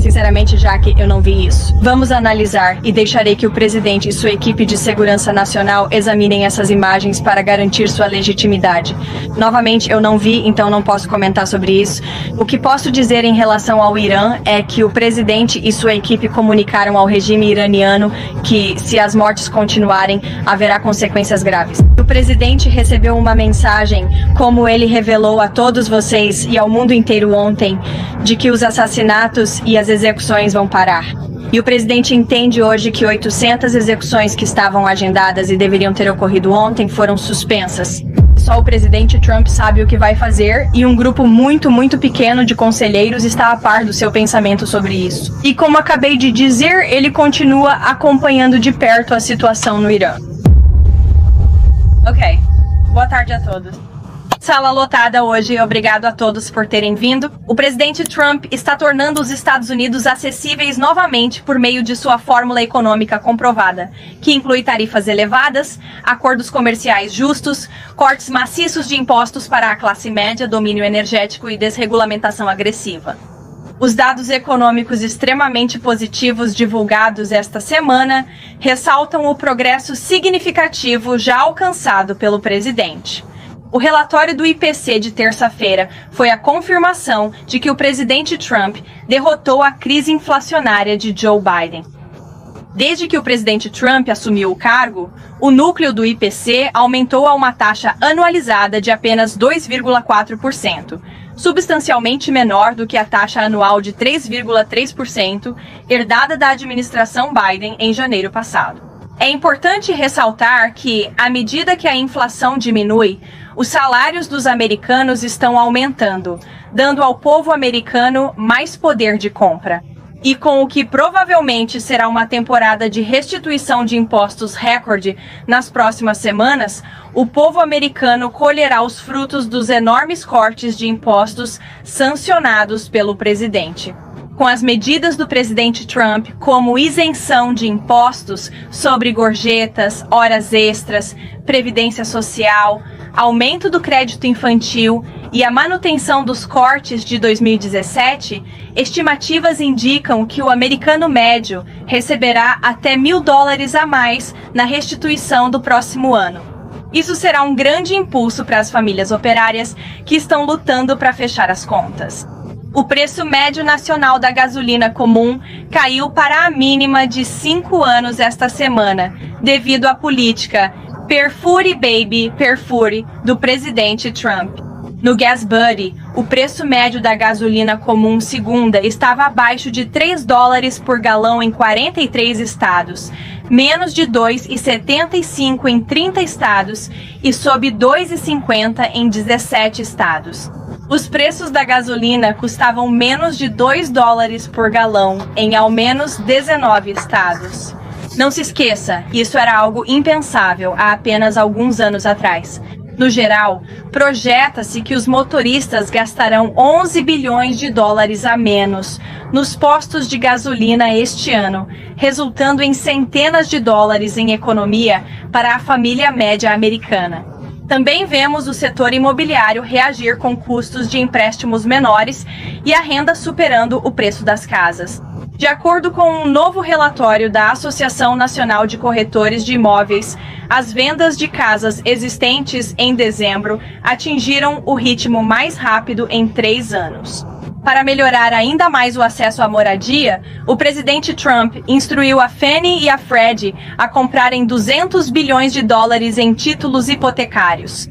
Sinceramente, Jaque, eu não vi isso. Vamos analisar e deixarei que o presidente e sua equipe de segurança nacional examinem essas imagens para garantir sua legitimidade. Novamente, eu não vi, então não posso comentar sobre isso. O que posso dizer em relação ao Irã é que o presidente e sua equipe comunicaram ao regime iraniano que, se as mortes continuarem, haverá consequências graves. O presidente recebeu uma mensagem, como ele revelou a todos vocês e ao mundo inteiro ontem, de que os assassinatos e as execuções vão parar. E o presidente entende hoje que 800 execuções que estavam agendadas e deveriam ter ocorrido ontem foram suspensas. Só o presidente Trump sabe o que vai fazer e um grupo muito pequeno de conselheiros está a par do seu pensamento sobre isso. E como acabei de dizer, ele continua acompanhando de perto a situação no Irã. Ok. Boa tarde a todos. Sala lotada hoje, obrigado a todos por terem vindo. O presidente Trump está tornando os Estados Unidos acessíveis novamente por meio de sua fórmula econômica comprovada, que inclui tarifas elevadas, acordos comerciais justos, cortes maciços de impostos para a classe média, domínio energético e desregulamentação agressiva. Os dados econômicos extremamente positivos divulgados esta semana ressaltam o progresso significativo já alcançado pelo presidente. O relatório do IPC de terça-feira foi a confirmação de que o presidente Trump derrotou a crise inflacionária de Joe Biden. Desde que o presidente Trump assumiu o cargo, o núcleo do IPC aumentou a uma taxa anualizada de apenas 2,4%, substancialmente menor do que a taxa anual de 3,3% herdada da administração Biden em janeiro passado. É importante ressaltar que, à medida que a inflação diminui, os salários dos americanos estão aumentando, dando ao povo americano mais poder de compra. E com o que provavelmente será uma temporada de restituição de impostos recorde nas próximas semanas, o povo americano colherá os frutos dos enormes cortes de impostos sancionados pelo presidente. Com as medidas do presidente Trump, como isenção de impostos sobre gorjetas, horas extras, previdência social, aumento do crédito infantil e a manutenção dos cortes de 2017, estimativas indicam que o americano médio receberá até $1.000 a mais na restituição do próximo ano. Isso será um grande impulso para as famílias operárias que estão lutando para fechar as contas. O preço médio nacional da gasolina comum caiu para a mínima de 5 anos esta semana, devido à política Perfure Baby, Perfure do presidente Trump. No Gas Buddy, o preço médio da gasolina comum segunda estava abaixo de $3 por galão em 43 estados, menos de 2,75 em 30 estados e sob 2,50 em 17 estados. Os preços da gasolina custavam menos de $2 por galão em ao menos 19 estados. Não se esqueça, isso era algo impensável há apenas alguns anos atrás. No geral, projeta-se que os motoristas gastarão $11 bilhões a menos nos postos de gasolina este ano, resultando em centenas de dólares em economia para a família média americana. Também vemos o setor imobiliário reagir com custos de empréstimos menores e a renda superando o preço das casas. De acordo com um novo relatório da Associação Nacional de Corretores de Imóveis, as vendas de casas existentes em dezembro atingiram o ritmo mais rápido em 3 anos. Para melhorar ainda mais o acesso à moradia, o presidente Trump instruiu a Fannie e a Freddie a comprarem $200 bilhões em títulos hipotecários.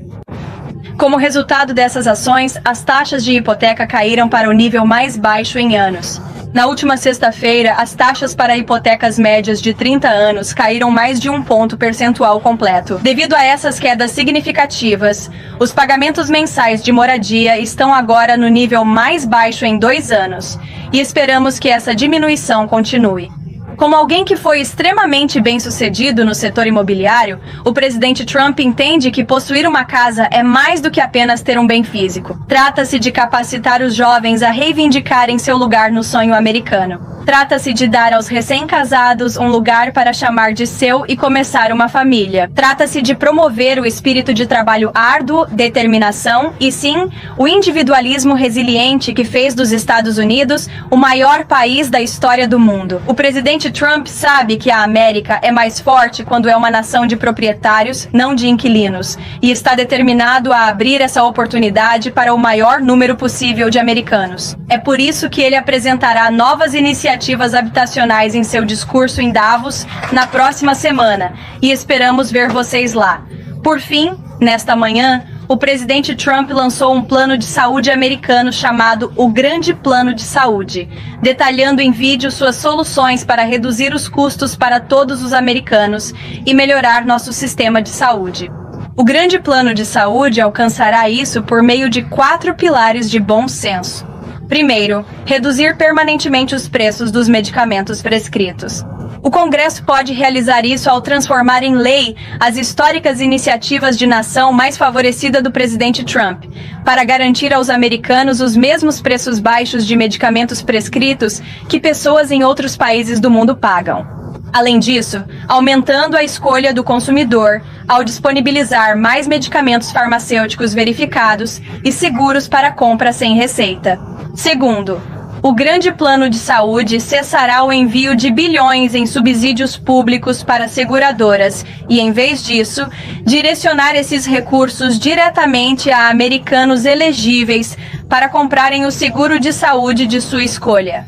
Como resultado dessas ações, as taxas de hipoteca caíram para o nível mais baixo em anos. Na última sexta-feira, as taxas para hipotecas médias de 30 anos caíram mais de 1 ponto percentual completo. Devido a essas quedas significativas, os pagamentos mensais de moradia estão agora no nível mais baixo em 2 anos, e esperamos que essa diminuição continue. Como alguém que foi extremamente bem-sucedido no setor imobiliário, o presidente Trump entende que possuir uma casa é mais do que apenas ter um bem físico. Trata-se de capacitar os jovens a reivindicarem seu lugar no sonho americano. Trata-se de dar aos recém-casados um lugar para chamar de seu e começar uma família. Trata-se de promover o espírito de trabalho árduo, determinação e, sim, o individualismo resiliente que fez dos Estados Unidos o maior país da história do mundo. O presidente Trump sabe que a América é mais forte quando é uma nação de proprietários, não de inquilinos, e está determinado a abrir essa oportunidade para o maior número possível de americanos. É por isso que ele apresentará novas iniciativas habitacionais em seu discurso em Davos na próxima semana, e esperamos ver vocês lá. Por fim, nesta manhã, o presidente Trump lançou um plano de saúde americano chamado o Grande Plano de Saúde, detalhando em vídeo suas soluções para reduzir os custos para todos os americanos e melhorar nosso sistema de saúde. O Grande Plano de Saúde alcançará isso por meio de 4 pilares de bom senso. Primeiro, reduzir permanentemente os preços dos medicamentos prescritos. O Congresso pode realizar isso ao transformar em lei as históricas iniciativas de nação mais favorecida do presidente Trump, para garantir aos americanos os mesmos preços baixos de medicamentos prescritos que pessoas em outros países do mundo pagam. Além disso, aumentando a escolha do consumidor ao disponibilizar mais medicamentos farmacêuticos verificados e seguros para compra sem receita. Segundo, o Grande Plano de Saúde cessará o envio de bilhões em subsídios públicos para seguradoras e, em vez disso, direcionar esses recursos diretamente a americanos elegíveis para comprarem o seguro de saúde de sua escolha.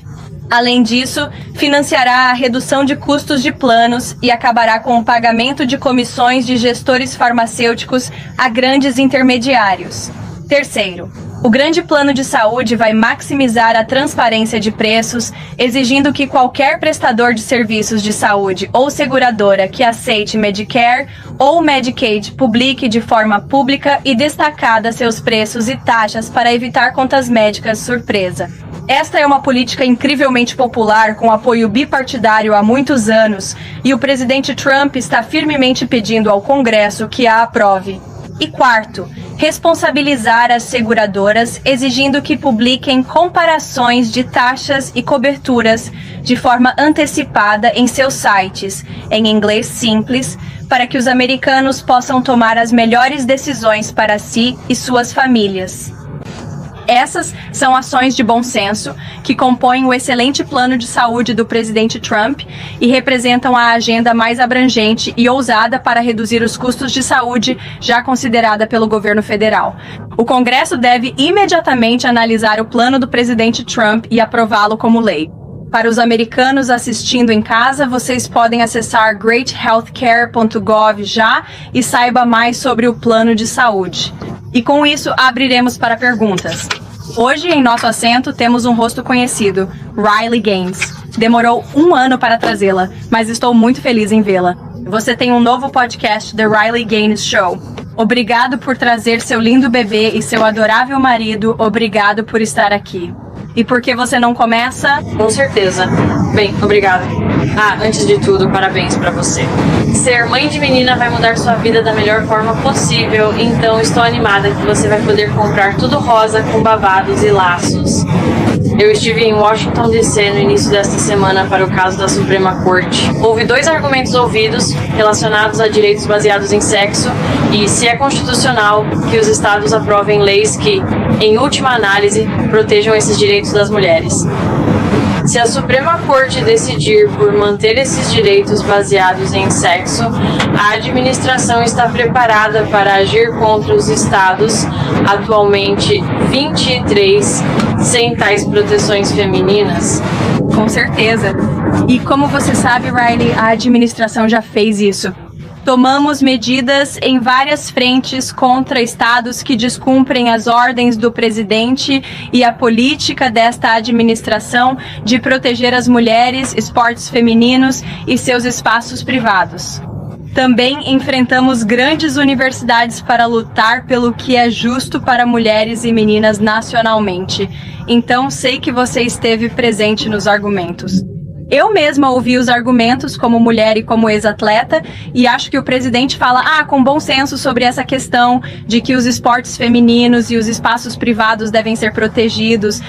Além disso, financiará a redução de custos de planos e acabará com o pagamento de comissões de gestores farmacêuticos a grandes intermediários. Terceiro, o Grande Plano de Saúde vai maximizar a transparência de preços, exigindo que qualquer prestador de serviços de saúde ou seguradora que aceite Medicare ou Medicaid publique de forma pública e destacada seus preços e taxas para evitar contas médicas surpresa. Esta é uma política incrivelmente popular com apoio bipartidário há muitos anos, e o presidente Trump está firmemente pedindo ao Congresso que a aprove. E quarto, responsabilizar as seguradoras, exigindo que publiquem comparações de taxas e coberturas de forma antecipada em seus sites, em inglês simples, para que os americanos possam tomar as melhores decisões para si e suas famílias. Essas são ações de bom senso que compõem o excelente plano de saúde do presidente Trump e representam a agenda mais abrangente e ousada para reduzir os custos de saúde já considerada pelo governo federal. O Congresso deve imediatamente analisar o plano do presidente Trump e aprová-lo como lei. Para os americanos assistindo em casa, vocês podem acessar greathealthcare.gov já e saiba mais sobre o plano de saúde. E com isso, abriremos para perguntas. Hoje, em nosso assento, temos um rosto conhecido, Riley Gaines. Demorou 1 ano para trazê-la, mas estou muito feliz em vê-la. Você tem um novo podcast, The Riley Gaines Show. Obrigado por trazer seu lindo bebê e seu adorável marido. Obrigado por estar aqui. E por que você não começa? Com certeza. Bem, obrigada. Antes de tudo, parabéns pra você. Ser mãe de menina vai mudar sua vida da melhor forma possível, então estou animada que você vai poder comprar tudo rosa com babados e laços. Eu estive em Washington DC no início desta semana para o caso da Suprema Corte. Houve 2 argumentos ouvidos relacionados a direitos baseados em sexo e se é constitucional que os estados aprovem leis que, em última análise, protejam esses direitos das mulheres. Se a Suprema Corte decidir por manter esses direitos baseados em sexo, a administração está preparada para agir contra os estados, atualmente 23, sem tais proteções femininas? Com certeza. E como você sabe, Riley, a administração já fez isso. Tomamos medidas em várias frentes contra estados que descumprem as ordens do presidente e a política desta administração de proteger as mulheres, esportes femininos e seus espaços privados. Também enfrentamos grandes universidades para lutar pelo que é justo para mulheres e meninas nacionalmente. Então, sei que você esteve presente nos argumentos. Eu mesma ouvi os argumentos como mulher e como ex-atleta e acho que o presidente fala, com bom senso sobre essa questão de que os esportes femininos e os espaços privados devem ser protegidos,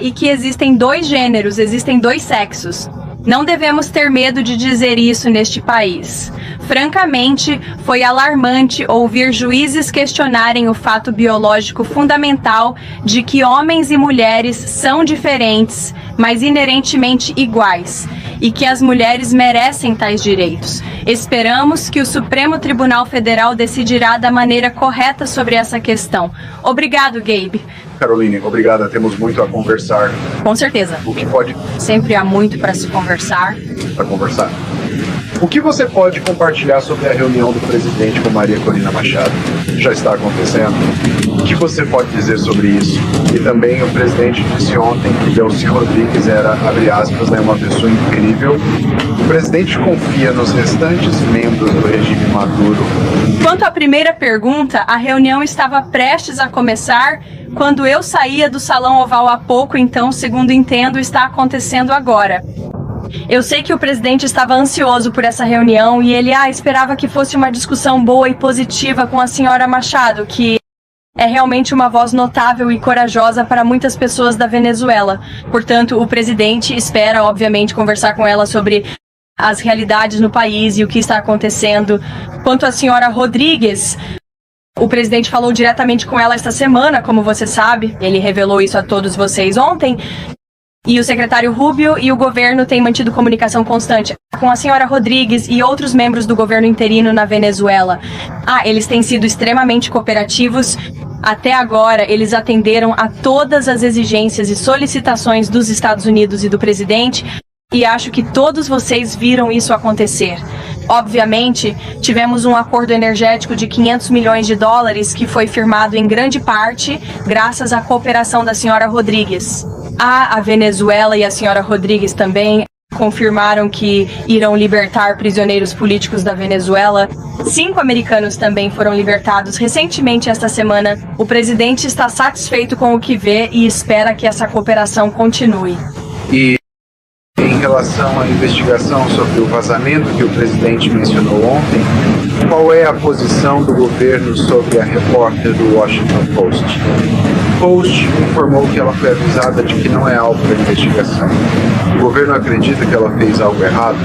e que existem 2 gêneros, existem 2 sexos. Não devemos ter medo de dizer isso neste país. Francamente, foi alarmante ouvir juízes questionarem o fato biológico fundamental de que homens e mulheres são diferentes, mas inerentemente iguais, e que as mulheres merecem tais direitos. Esperamos que o Supremo Tribunal Federal decidirá da maneira correta sobre essa questão. Obrigado, Gabe. Caroline, obrigada. Temos muito a conversar. Com certeza. O que pode... Sempre há muito para se conversar. Para conversar. O que você pode compartilhar sobre a reunião do presidente com Maria Corina Machado? Já está acontecendo? O que você pode dizer sobre isso? E também o presidente disse ontem que Delcy Rodrigues era, abre aspas, uma pessoa incrível. O presidente confia nos restantes membros do regime Maduro. Quanto à primeira pergunta, a reunião estava prestes a começar quando eu saía do Salão Oval há pouco, então, segundo entendo, está acontecendo agora. Eu sei que o presidente estava ansioso por essa reunião e ele esperava que fosse uma discussão boa e positiva com a senhora Machado, que é realmente uma voz notável e corajosa para muitas pessoas da Venezuela. Portanto, o presidente espera, obviamente, conversar com ela sobre as realidades no país e o que está acontecendo. Quanto à senhora Rodrigues, o presidente falou diretamente com ela esta semana, como você sabe. Ele revelou isso a todos vocês ontem. E o secretário Rubio e o governo têm mantido comunicação constante com a senhora Rodrigues e outros membros do governo interino na Venezuela. Eles têm sido extremamente cooperativos. Até agora, eles atenderam a todas as exigências e solicitações dos Estados Unidos e do presidente. E acho que todos vocês viram isso acontecer. Obviamente, tivemos um acordo energético de 500 milhões de dólares que foi firmado em grande parte graças à cooperação da senhora Rodrigues. A Venezuela e a senhora Rodrigues também confirmaram que irão libertar prisioneiros políticos da Venezuela. 5 americanos também foram libertados recentemente esta semana. O presidente está satisfeito com o que vê e espera que essa cooperação continue. E em relação à investigação sobre o vazamento que o presidente mencionou ontem, qual é a posição do governo sobre a repórter do Washington Post? O Post informou que ela foi avisada de que não é alvo da investigação. O governo acredita que ela fez algo errado?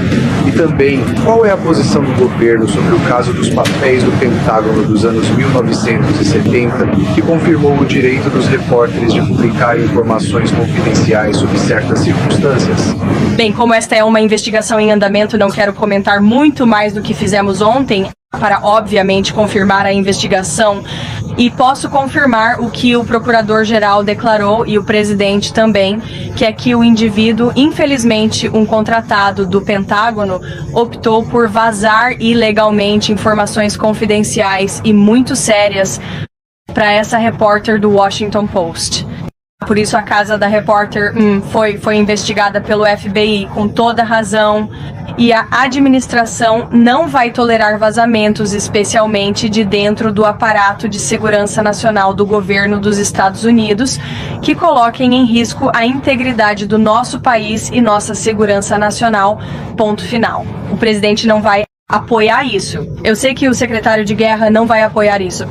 E também, qual é a posição do governo sobre o caso dos papéis do Pentágono dos anos 1970, que confirmou o direito dos repórteres de publicar informações confidenciais sob certas circunstâncias? Bem, como esta é uma investigação em andamento, não quero comentar muito mais do que fizemos ontem, para, obviamente, confirmar a investigação. E posso confirmar o que o procurador-geral declarou, e o presidente também, que é que o indivíduo, infelizmente, um contratado do Pentágono, optou por vazar ilegalmente informações confidenciais e muito sérias para essa repórter do Washington Post. Por isso a casa da repórter foi investigada pelo FBI com toda razão, e a administração não vai tolerar vazamentos, especialmente de dentro do aparato de segurança nacional do governo dos Estados Unidos, que coloquem em risco a integridade do nosso país e nossa segurança nacional, ponto final. O presidente não vai apoiar isso. Eu sei que o secretário de guerra não vai apoiar isso.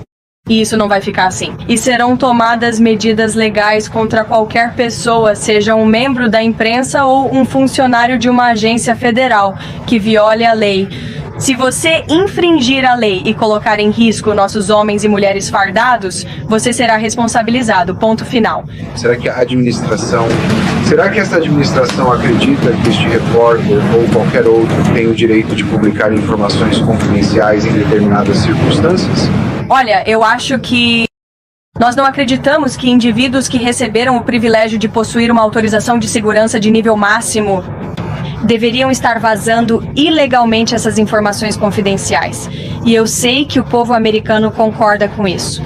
E isso não vai ficar assim. E serão tomadas medidas legais contra qualquer pessoa, seja um membro da imprensa ou um funcionário de uma agência federal, que viole a lei. Se você infringir a lei e colocar em risco nossos homens e mulheres fardados, você será responsabilizado, ponto final. Será que essa administração acredita que este repórter ou qualquer outro tem o direito de publicar informações confidenciais em determinadas circunstâncias? Olha, eu acho que nós não acreditamos que indivíduos que receberam o privilégio de possuir uma autorização de segurança de nível máximo deveriam estar vazando ilegalmente essas informações confidenciais. E eu sei que o povo americano concorda com isso.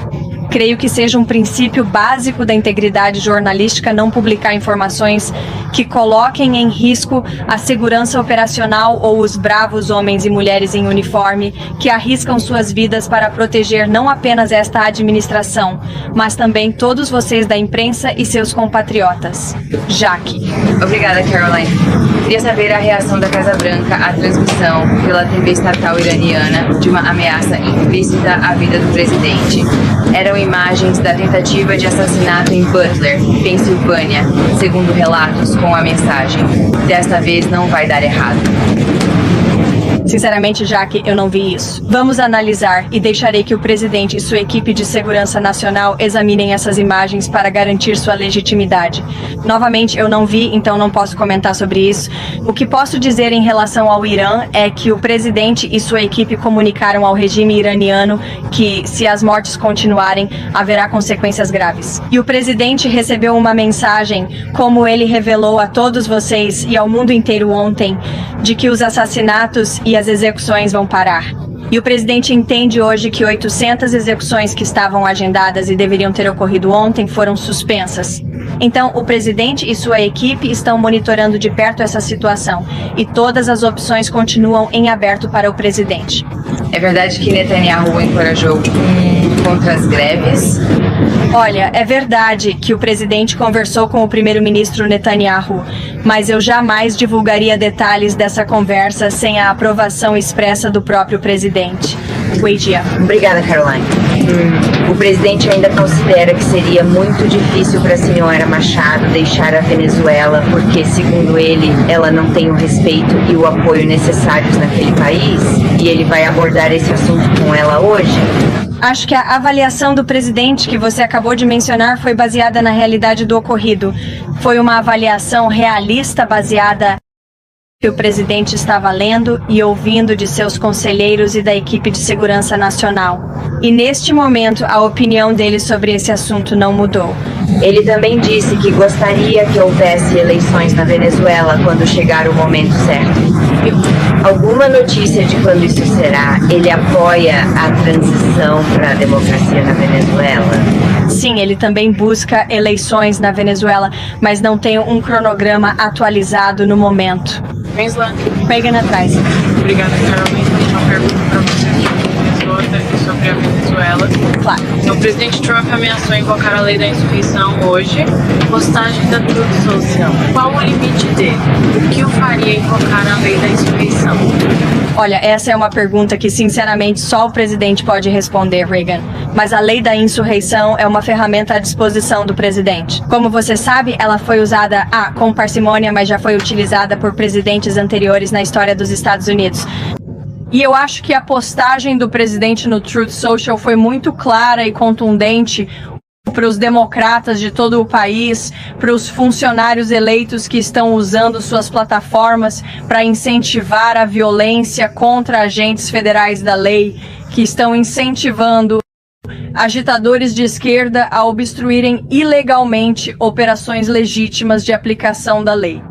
Creio que seja um princípio básico da integridade jornalística não publicar informações que coloquem em risco a segurança operacional ou os bravos homens e mulheres em uniforme que arriscam suas vidas para proteger não apenas esta administração, mas também todos vocês da imprensa e seus compatriotas. Jaque. Obrigada, Caroline. Queria saber a reação da Casa Branca à transmissão pela TV estatal iraniana de uma ameaça implícita à vida do presidente. Eram imagens da tentativa de assassinato em Butler, Pensilvânia, segundo relatos com a mensagem: desta vez não vai dar errado. Sinceramente, Jaque, eu não vi isso. Vamos analisar e deixarei que o presidente e sua equipe de segurança nacional examinem essas imagens para garantir sua legitimidade. Novamente, eu não vi, então não posso comentar sobre isso. O que posso dizer em relação ao Irã é que o presidente e sua equipe comunicaram ao regime iraniano que, se as mortes continuarem, haverá consequências graves. E o presidente recebeu uma mensagem, como ele revelou a todos vocês e ao mundo inteiro ontem, de que os assassinatos e as execuções vão parar. E o presidente entende hoje que 800 execuções que estavam agendadas e deveriam ter ocorrido ontem foram suspensas. Então, o presidente e sua equipe estão monitorando de perto essa situação e todas as opções continuam em aberto para o presidente. É verdade que Netanyahu encorajou contra as greves? Olha, é verdade que o presidente conversou com o primeiro-ministro Netanyahu, mas eu jamais divulgaria detalhes dessa conversa sem a aprovação expressa do próprio presidente. Weidia. Obrigada, Caroline. O presidente ainda considera que seria muito difícil para a senhora Machado deixar a Venezuela porque, segundo ele, ela não tem o respeito e o apoio necessários naquele país? E ele vai abordar esse assunto com ela hoje? Acho que a avaliação do presidente que você acabou de mencionar foi baseada na realidade do ocorrido. Foi uma avaliação realista baseada que o presidente estava lendo e ouvindo de seus conselheiros e da equipe de segurança nacional. E neste momento, a opinião dele sobre esse assunto não mudou. Ele também disse que gostaria que houvesse eleições na Venezuela quando chegar o momento certo. Alguma notícia de quando isso será? Ele apoia a transição para a democracia na Venezuela? Sim, ele também busca eleições na Venezuela, mas não tem um cronograma atualizado no momento. Reagan atrás. Obrigada, Carolina. Uma pergunta para você sobre a Venezuela. Claro. O presidente Trump ameaçou invocar a lei da insurreição hoje. Postagem da Truth Social. Qual o limite dele? O que o faria invocar a lei da insurreição? Olha, essa é uma pergunta que, sinceramente, só o presidente pode responder, Reagan. Mas a lei da insurreição é uma ferramenta à disposição do presidente. Como você sabe, ela foi usada com parcimônia, mas já foi utilizada por presidentes anteriores na história dos Estados Unidos. E eu acho que a postagem do presidente no Truth Social foi muito clara e contundente para os democratas de todo o país, para os funcionários eleitos que estão usando suas plataformas para incentivar a violência contra agentes federais da lei, que estão incentivando agitadores de esquerda a obstruírem ilegalmente operações legítimas de aplicação da lei.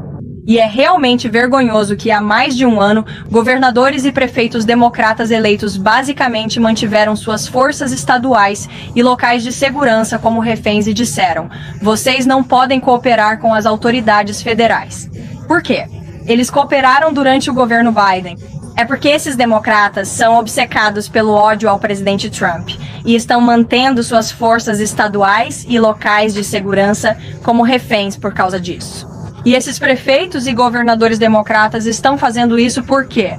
E é realmente vergonhoso que há mais de um ano, governadores e prefeitos democratas eleitos basicamente mantiveram suas forças estaduais e locais de segurança como reféns e disseram: vocês não podem cooperar com as autoridades federais. Por quê? Eles cooperaram durante o governo Biden. É porque esses democratas são obcecados pelo ódio ao presidente Trump e estão mantendo suas forças estaduais e locais de segurança como reféns por causa disso. E esses prefeitos e governadores democratas estão fazendo isso por quê?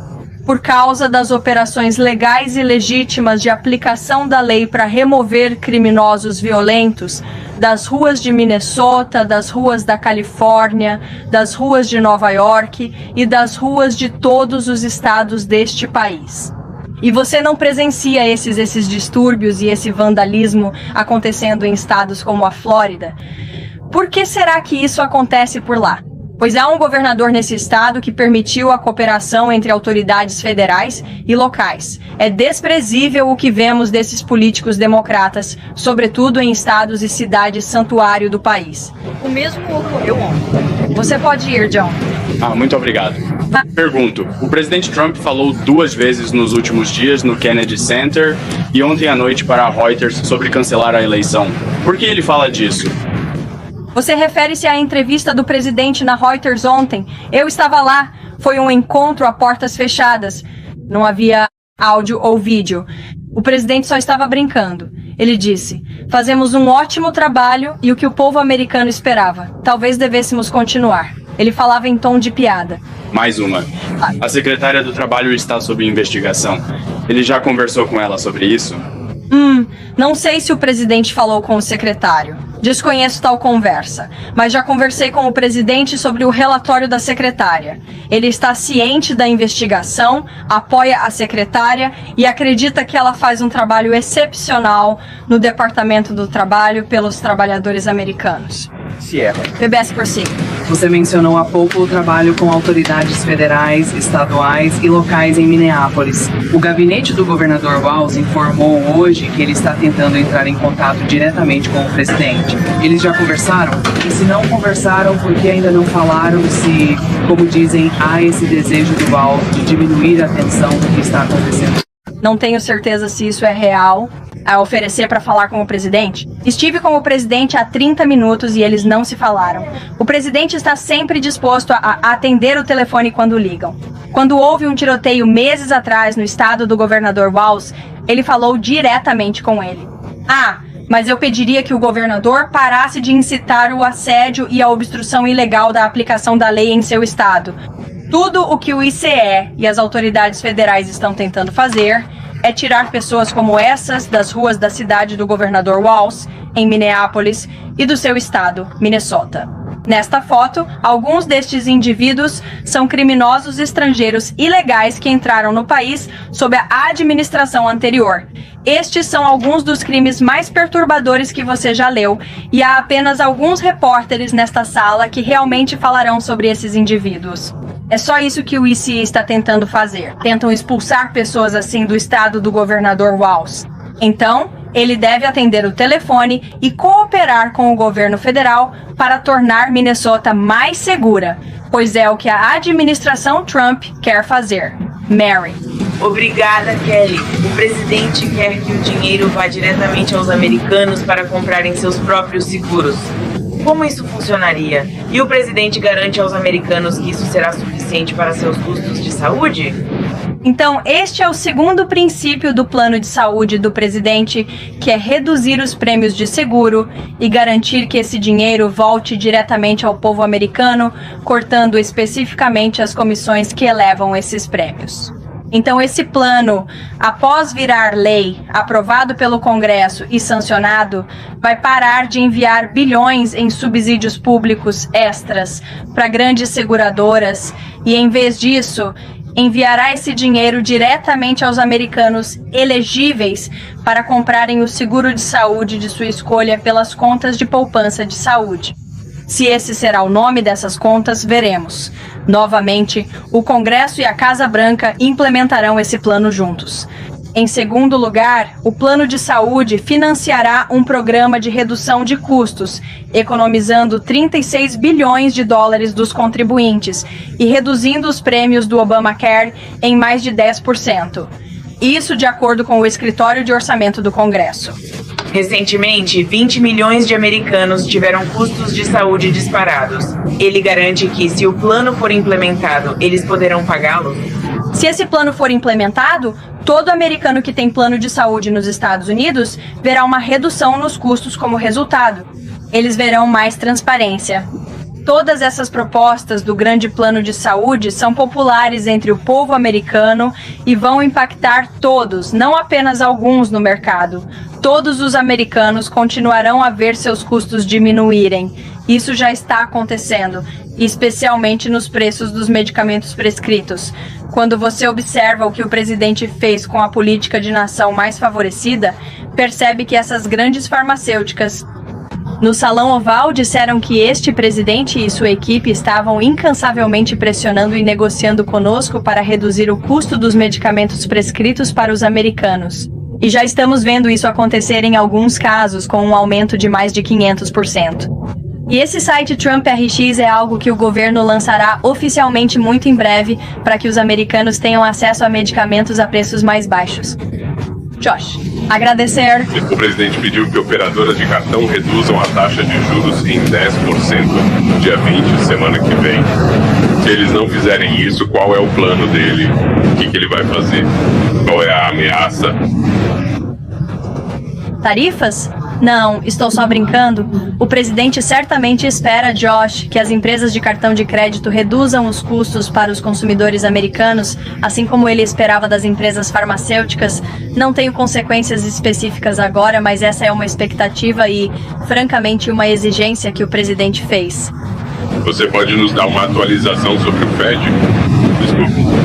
Por causa das operações legais e legítimas de aplicação da lei para remover criminosos violentos das ruas de Minnesota, das ruas da Califórnia, das ruas de Nova York e das ruas de todos os estados deste país. E você não presencia esses distúrbios e esse vandalismo acontecendo em estados como a Flórida? Por que será que isso acontece por lá? Pois há um governador nesse estado que permitiu a cooperação entre autoridades federais e locais. É desprezível o que vemos desses políticos democratas, sobretudo em estados e cidades santuário do país. O mesmo ocorreu ontem. Você pode ir, John. Muito obrigado. Pergunto, o presidente Trump falou 2 vezes nos últimos dias no Kennedy Center e ontem à noite para a Reuters sobre cancelar a eleição. Por que ele fala disso? Você refere-se à entrevista do presidente na Reuters ontem? Eu estava lá. Foi um encontro a portas fechadas. Não havia áudio ou vídeo. O presidente só estava brincando. Ele disse: fazemos um ótimo trabalho e o que o povo americano esperava. Talvez devêssemos continuar. Ele falava em tom de piada. Mais uma. A secretária do Trabalho está sob investigação. Ele já conversou com ela sobre isso? Não sei se o presidente falou com o secretário. Desconheço tal conversa, mas já conversei com o presidente sobre o relatório da secretária. Ele está ciente da investigação, apoia a secretária e acredita que ela faz um trabalho excepcional no Departamento do Trabalho pelos trabalhadores americanos. PBS prossiga. Você mencionou há pouco o trabalho com autoridades federais, estaduais e locais em Minneapolis. O gabinete do governador Walz informou hoje que ele está tentando entrar em contato diretamente com o presidente. Eles já conversaram? E se não conversaram, por que ainda não falaram se, como dizem, há esse desejo do Walz de diminuir a tensão do que está acontecendo? Não tenho certeza se isso é real. A oferecer para falar com o presidente? Estive com o presidente há 30 minutos e eles não se falaram. O presidente está sempre disposto a atender o telefone quando ligam. Quando houve um tiroteio meses atrás no estado do governador Walz, ele falou diretamente com ele. Mas eu pediria que o governador parasse de incitar o assédio e a obstrução ilegal da aplicação da lei em seu estado. Tudo o que o ICE e as autoridades federais estão tentando fazer é tirar pessoas como essas das ruas da cidade do governador Walz, em Minneapolis, e do seu estado, Minnesota. Nesta foto, alguns destes indivíduos são criminosos estrangeiros ilegais que entraram no país sob a administração anterior. Estes são alguns dos crimes mais perturbadores que você já leu, e há apenas alguns repórteres nesta sala que realmente falarão sobre esses indivíduos. É só isso que o ICE está tentando fazer. Tentam expulsar pessoas assim do estado do governador Walz. Então, ele deve atender o telefone e cooperar com o governo federal para tornar Minnesota mais segura, pois é o que a administração Trump quer fazer. Mary. Obrigada, Kelly. O presidente quer que o dinheiro vá diretamente aos americanos para comprarem seus próprios seguros. Como isso funcionaria? E o presidente garante aos americanos que isso será suficiente para seus custos de saúde? Então, este é o segundo princípio do plano de saúde do presidente, que é reduzir os prêmios de seguro e garantir que esse dinheiro volte diretamente ao povo americano, cortando especificamente as comissões que elevam esses prêmios. Então, esse plano, após virar lei, aprovado pelo Congresso e sancionado, vai parar de enviar bilhões em subsídios públicos extras para grandes seguradoras e, em vez disso, enviará esse dinheiro diretamente aos americanos elegíveis para comprarem o seguro de saúde de sua escolha pelas contas de poupança de saúde. Se esse será o nome dessas contas, veremos. Novamente, o Congresso e a Casa Branca implementarão esse plano juntos. Em segundo lugar, o plano de saúde financiará um programa de redução de custos, economizando 36 bilhões de dólares dos contribuintes e reduzindo os prêmios do Obamacare em mais de 10%. Isso de acordo com o Escritório de Orçamento do Congresso. Recentemente, 20 milhões de americanos tiveram custos de saúde disparados. Ele garante que, se o plano for implementado, eles poderão pagá-lo? Se esse plano for implementado, todo americano que tem plano de saúde nos Estados Unidos verá uma redução nos custos como resultado. Eles verão mais transparência. Todas essas propostas do grande plano de saúde são populares entre o povo americano e vão impactar todos, não apenas alguns no mercado. Todos os americanos continuarão a ver seus custos diminuírem. Isso já está acontecendo, especialmente nos preços dos medicamentos prescritos. Quando você observa o que o presidente fez com a política de nação mais favorecida, percebe que essas grandes farmacêuticas no Salão Oval disseram que este presidente e sua equipe estavam incansavelmente pressionando e negociando conosco para reduzir o custo dos medicamentos prescritos para os americanos. E já estamos vendo isso acontecer em alguns casos, com um aumento de mais de 500%. E esse site Trump RX é algo que o governo lançará oficialmente muito em breve para que os americanos tenham acesso a medicamentos a preços mais baixos. Josh, agradecer. O presidente pediu que operadoras de cartão reduzam a taxa de juros em 10% dia 20, semana que vem. Se eles não fizerem isso, qual é o plano dele? O que ele vai fazer? Qual é a ameaça? Tarifas? Não, estou só brincando. O presidente certamente espera, Josh, que as empresas de cartão de crédito reduzam os custos para os consumidores americanos, assim como ele esperava das empresas farmacêuticas. Não tenho consequências específicas agora, mas essa é uma expectativa e, francamente, uma exigência que o presidente fez. Você pode nos dar uma atualização sobre o Fed? Desculpa.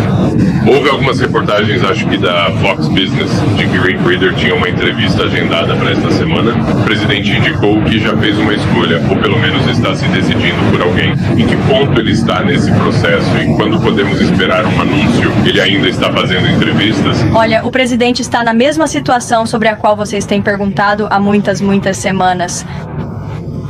Houve algumas reportagens, acho que da Fox Business, de que Rick Rieder tinha uma entrevista agendada para esta semana. O presidente indicou que já fez uma escolha, ou pelo menos está se decidindo por alguém. Em que ponto ele está nesse processo e quando podemos esperar um anúncio? Ele ainda está fazendo entrevistas? Olha, o presidente está na mesma situação sobre a qual vocês têm perguntado há muitas semanas.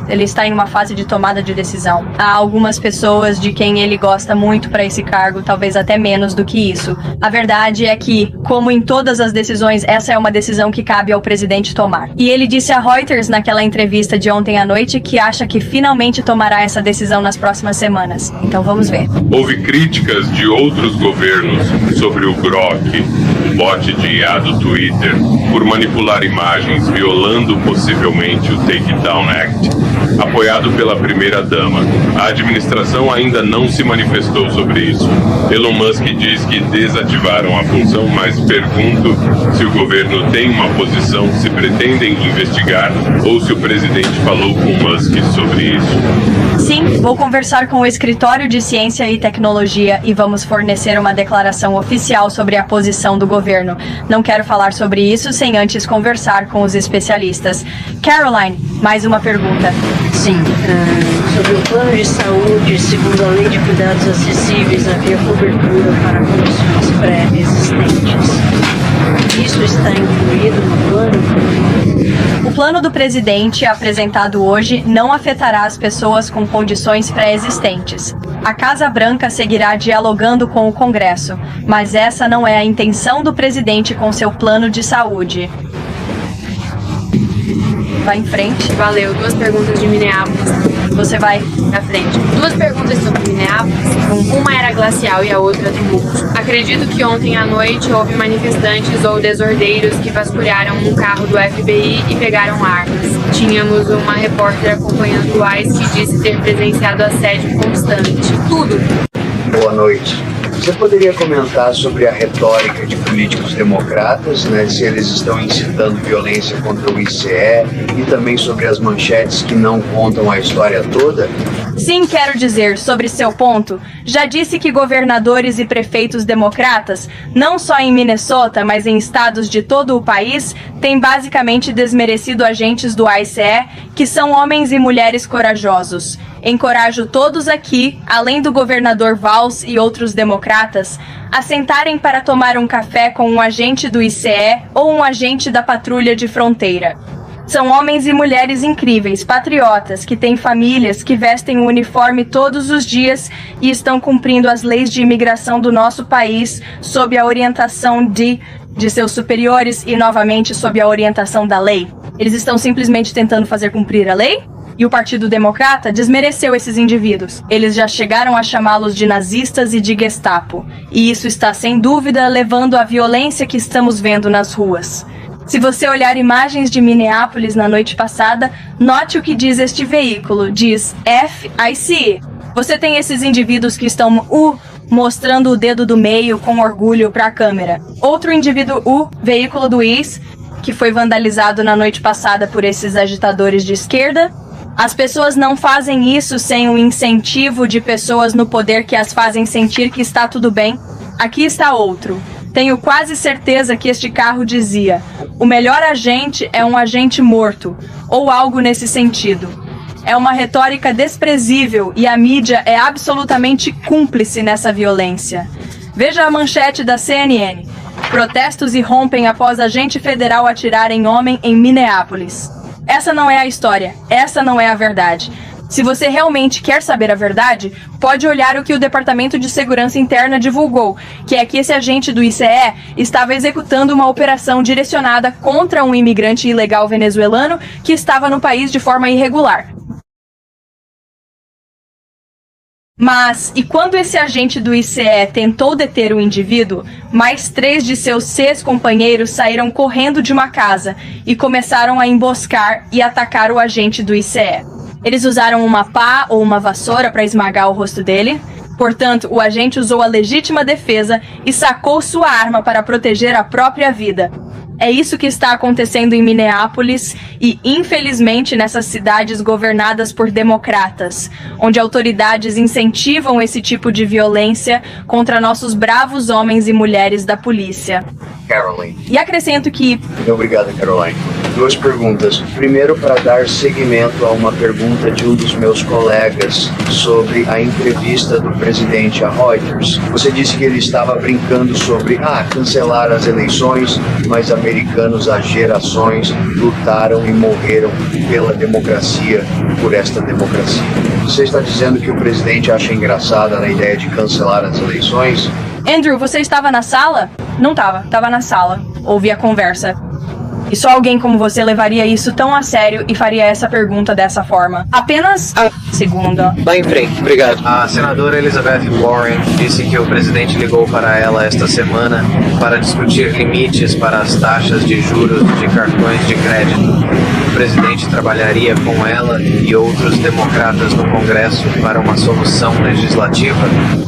Ele está em uma fase de tomada de decisão. Há algumas pessoas de quem ele gosta muito para esse cargo, talvez até menos do que isso. A verdade é que, como em todas as decisões, essa é uma decisão que cabe ao presidente tomar. E ele disse a Reuters naquela entrevista de ontem à noite que acha que finalmente tomará essa decisão nas próximas semanas. Então vamos ver. Houve críticas de outros governos sobre o Grok, o bot de IA do Twitter, por manipular imagens, violando possivelmente o Takedown Act, apoiado pela primeira-dama. A administração ainda não se manifestou sobre isso. Elon Musk diz que desativaram a função, mas pergunto se o governo tem uma posição, se pretendem investigar ou se o presidente falou com Musk sobre isso. Sim, vou conversar com o Escritório de Ciência e Tecnologia e vamos fornecer uma declaração oficial sobre a posição do governo. Não quero falar sobre isso sem antes conversar com os especialistas. Caroline, mais uma pergunta. Sim, sobre o plano de saúde, segundo a Lei de Cuidados Acessíveis, havia cobertura para condições pré-existentes. Isso está incluído no plano? O plano do presidente, apresentado hoje, não afetará as pessoas com condições pré-existentes. A Casa Branca seguirá dialogando com o Congresso, mas essa não é a intenção do presidente com seu plano de saúde. Vai em frente. Valeu. 2 perguntas de Minneapolis. Você vai na frente. 2 perguntas sobre Minneapolis. Uma era glacial e a outra tumulto. Acredito que ontem à noite houve manifestantes ou desordeiros que vasculharam um carro do FBI e pegaram armas. Tínhamos uma repórter acompanhando o ICE que disse ter presenciado assédio constante. Tudo. Boa noite. Você poderia comentar sobre a retórica de políticos democratas, né, se eles estão incitando violência contra o ICE e também sobre as manchetes que não contam a história toda? Sim, quero dizer, sobre seu ponto, já disse que governadores e prefeitos democratas, não só em Minnesota, mas em estados de todo o país, têm basicamente desmerecido agentes do ICE, que são homens e mulheres corajosos. Encorajo todos aqui, além do governador Valls e outros democratas, a sentarem para tomar um café com um agente do ICE ou um agente da patrulha de fronteira. São homens e mulheres incríveis, patriotas, que têm famílias, que vestem o uniforme todos os dias e estão cumprindo as leis de imigração do nosso país sob a orientação de seus superiores e, novamente, sob a orientação da lei. Eles estão simplesmente tentando fazer cumprir a lei? E o Partido Democrata desmereceu esses indivíduos. Eles já chegaram a chamá-los de nazistas e de Gestapo. E isso está, sem dúvida, levando à violência que estamos vendo nas ruas. Se você olhar imagens de Minneapolis na noite passada, note o que diz este veículo. Diz FIC. Você tem esses indivíduos que estão mostrando o dedo do meio com orgulho para a câmera. Outro indivíduo veículo do ICE, que foi vandalizado na noite passada por esses agitadores de esquerda. As pessoas não fazem isso sem o incentivo de pessoas no poder que as fazem sentir que está tudo bem. Aqui está outro. Tenho quase certeza que este carro dizia: o melhor agente é um agente morto, ou algo nesse sentido. É uma retórica desprezível e a mídia é absolutamente cúmplice nessa violência. Veja a manchete da CNN. Protestos irrompem após agente federal atirar em homem em Minneapolis. Essa não é a história, essa não é a verdade. Se você realmente quer saber a verdade, pode olhar o que o Departamento de Segurança Interna divulgou, que é que esse agente do ICE estava executando uma operação direcionada contra um imigrante ilegal venezuelano que estava no país de forma irregular. Mas, e quando esse agente do ICE tentou deter o indivíduo, mais 3 de seus 6 companheiros saíram correndo de uma casa e começaram a emboscar e atacar o agente do ICE. Eles usaram uma pá ou uma vassoura para esmagar o rosto dele. Portanto, o agente usou a legítima defesa e sacou sua arma para proteger a própria vida. É isso que está acontecendo em Minneapolis e, infelizmente, nessas cidades governadas por democratas, onde autoridades incentivam esse tipo de violência contra nossos bravos homens e mulheres da polícia. Caroline. E acrescento que... Obrigado, Caroline. 2 perguntas. Primeiro, para dar seguimento a uma pergunta de um dos meus colegas sobre a entrevista do presidente a Reuters. Você disse que ele estava brincando sobre cancelar as eleições, mas americanos há gerações lutaram e morreram pela democracia, por esta democracia. Você está dizendo que o presidente acha engraçada a ideia de cancelar as eleições? Andrew, você estava na sala? Não estava. Estava na sala. Ouvi a conversa. E só alguém como você levaria isso tão a sério e faria essa pergunta dessa forma. Apenas segunda. Lá em frente, obrigado. A senadora Elizabeth Warren disse que o presidente ligou para ela esta semana para discutir limites para as taxas de juros de cartões de crédito. O presidente trabalharia com ela e outros democratas no Congresso para uma solução legislativa?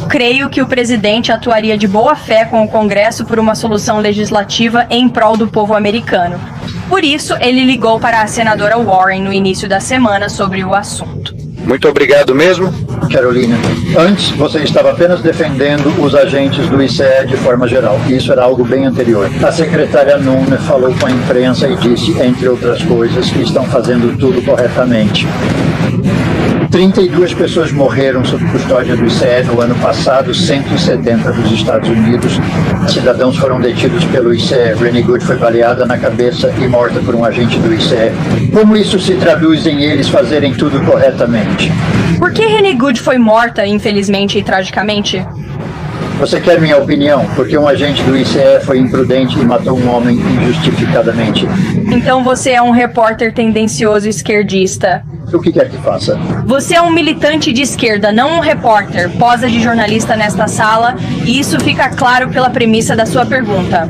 Creio que o presidente atuaria de boa fé com o Congresso por uma solução legislativa em prol do povo americano. Por isso, ele ligou para a senadora Warren no início da semana sobre o assunto. Muito obrigado mesmo. Carolina, antes você estava apenas defendendo os agentes do ICE de forma geral. Isso era algo bem anterior. A secretária Nunn falou com a imprensa e disse, entre outras coisas, que estão fazendo tudo corretamente. 32 pessoas morreram sob custódia do ICE no ano passado, 170 dos Estados Unidos. Cidadãos foram detidos pelo ICE. Rennie Good foi baleada na cabeça e morta por um agente do ICE. Como isso se traduz em eles fazerem tudo corretamente? Por que Rennie Good foi morta, infelizmente e tragicamente? Você quer minha opinião? Porque um agente do ICE foi imprudente e matou um homem injustificadamente. Então você é um repórter tendencioso esquerdista. O que quer que faça? Você é um militante de esquerda, não um repórter. Posa de jornalista nesta sala, e isso fica claro pela premissa da sua pergunta.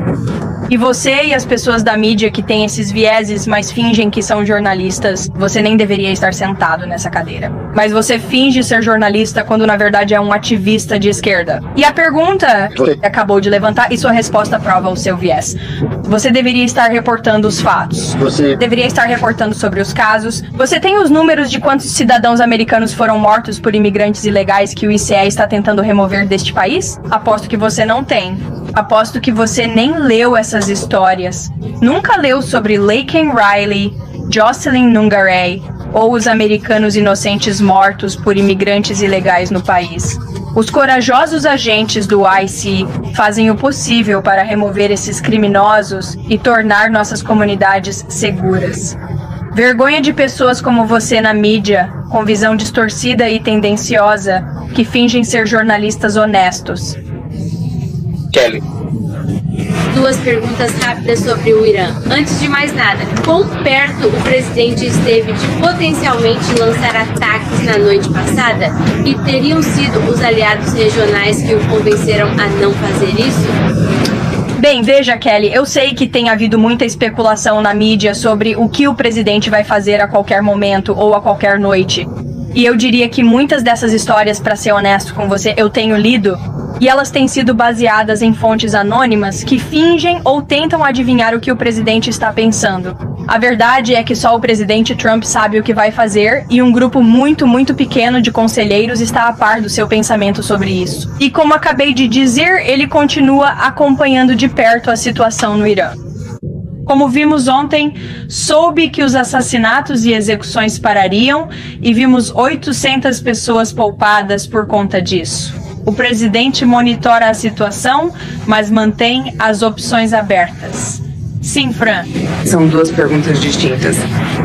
E você e as pessoas da mídia que têm esses vieses, mas fingem que são jornalistas, você nem deveria estar sentado nessa cadeira. Mas você finge ser jornalista quando na verdade é um ativista de esquerda. E a pergunta que você acabou de levantar, e sua resposta prova o seu viés. Você deveria estar reportando os fatos. Você deveria estar reportando sobre os casos. Você tem os números de quantos cidadãos americanos foram mortos por imigrantes ilegais que o ICE está tentando remover deste país? Aposto que você não tem. Aposto que você nem leu essas histórias. Nunca leu sobre Laken Riley, Jocelyn Nungaray ou os americanos inocentes mortos por imigrantes ilegais no país. Os corajosos agentes do ICE fazem o possível para remover esses criminosos e tornar nossas comunidades seguras. Vergonha de pessoas como você na mídia, com visão distorcida e tendenciosa, que fingem ser jornalistas honestos. Kelly. 2 perguntas rápidas sobre o Irã. Antes de mais nada, quão perto o presidente esteve de potencialmente lançar ataques na noite passada? E teriam sido os aliados regionais que o convenceram a não fazer isso? Bem, veja, Kelly, eu sei que tem havido muita especulação na mídia sobre o que o presidente vai fazer a qualquer momento ou a qualquer noite. E eu diria que muitas dessas histórias, para ser honesto com você, eu tenho lido, e elas têm sido baseadas em fontes anônimas que fingem ou tentam adivinhar o que o presidente está pensando. A verdade é que só o presidente Trump sabe o que vai fazer e um grupo muito, muito pequeno de conselheiros está a par do seu pensamento sobre isso. E como acabei de dizer, ele continua acompanhando de perto a situação no Irã. Como vimos ontem, soube que os assassinatos e execuções parariam e vimos 800 pessoas poupadas por conta disso. O presidente monitora a situação, mas mantém as opções abertas. Sim, Fran. São duas perguntas distintas.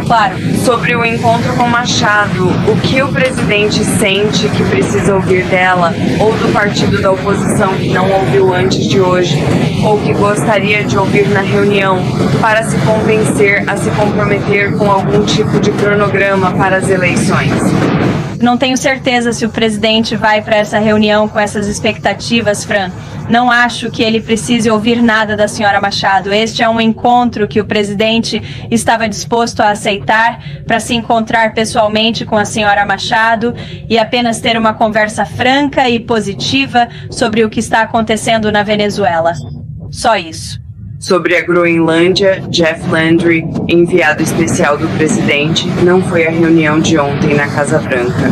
Claro. Sobre o encontro com Machado, o que o presidente sente que precisa ouvir dela ou do partido da oposição que não ouviu antes de hoje, ou que gostaria de ouvir na reunião para se convencer a se comprometer com algum tipo de cronograma para as eleições? Não tenho certeza se o presidente vai para essa reunião com essas expectativas, Fran. Não acho que ele precise ouvir nada da senhora Machado. Este é um encontro que o presidente estava disposto a aceitar para se encontrar pessoalmente com a senhora Machado e apenas ter uma conversa franca e positiva sobre o que está acontecendo na Venezuela. Só isso. Sobre a Groenlândia, Jeff Landry, enviado especial do presidente, não foi à reunião de ontem na Casa Branca.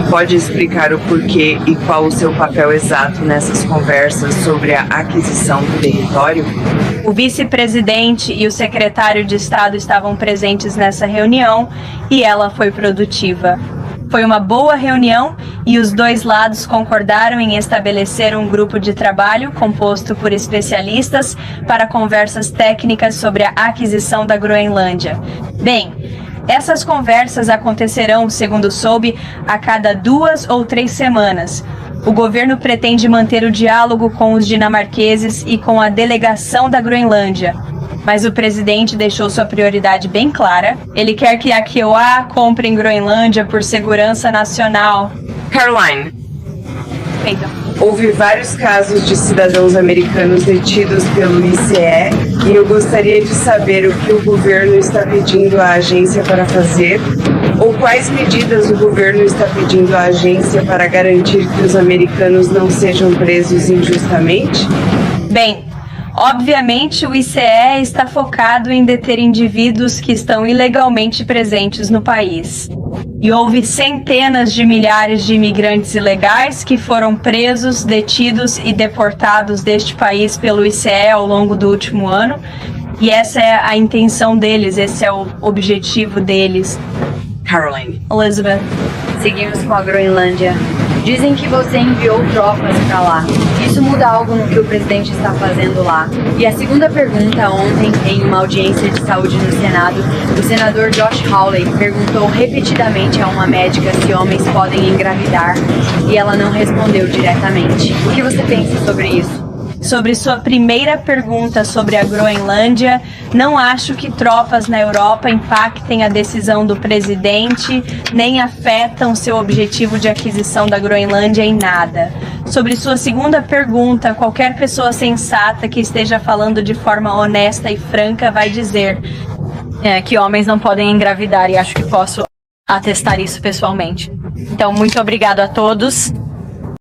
Pode explicar o porquê e qual o seu papel exato nessas conversas sobre a aquisição do território? O vice-presidente e o secretário de Estado estavam presentes nessa reunião e ela foi produtiva. Foi uma boa reunião e os dois lados concordaram em estabelecer um grupo de trabalho composto por especialistas para conversas técnicas sobre a aquisição da Groenlândia. Bem, essas conversas acontecerão, segundo soube, a cada 2 ou 3 semanas. O governo pretende manter o diálogo com os dinamarqueses e com a delegação da Groenlândia. Mas o presidente deixou sua prioridade bem clara. Ele quer que a Kiowa compre em Groenlândia por segurança nacional. Caroline, Então, houve vários casos de cidadãos americanos detidos pelo ICE e eu gostaria de saber o que o governo está pedindo à agência para fazer ou quais medidas o governo está pedindo à agência para garantir que os americanos não sejam presos injustamente? bem, obviamente o ICE está focado em deter indivíduos que estão ilegalmente presentes no país. E houve centenas de milhares de imigrantes ilegais que foram presos, detidos e deportados deste país pelo ICE ao longo do último ano. E essa é a intenção deles, esse é o objetivo deles. Caroline. Elizabeth. Seguimos com a Groenlândia. Dizem que você enviou tropas para lá. Isso muda algo no que o presidente está fazendo lá? E a segunda pergunta, ontem, em uma audiência de saúde no Senado, o senador Josh Hawley perguntou repetidamente a uma médica se homens podem engravidar e ela não respondeu diretamente. O que você pensa sobre isso? Sobre sua primeira pergunta sobre a Groenlândia, não acho que tropas na Europa impactem a decisão do presidente, nem afetam seu objetivo de aquisição da Groenlândia em nada. Sobre sua segunda pergunta, qualquer pessoa sensata que esteja falando de forma honesta e franca vai dizer que homens não podem engravidar, e acho que posso atestar isso pessoalmente. Então, muito obrigado a todos.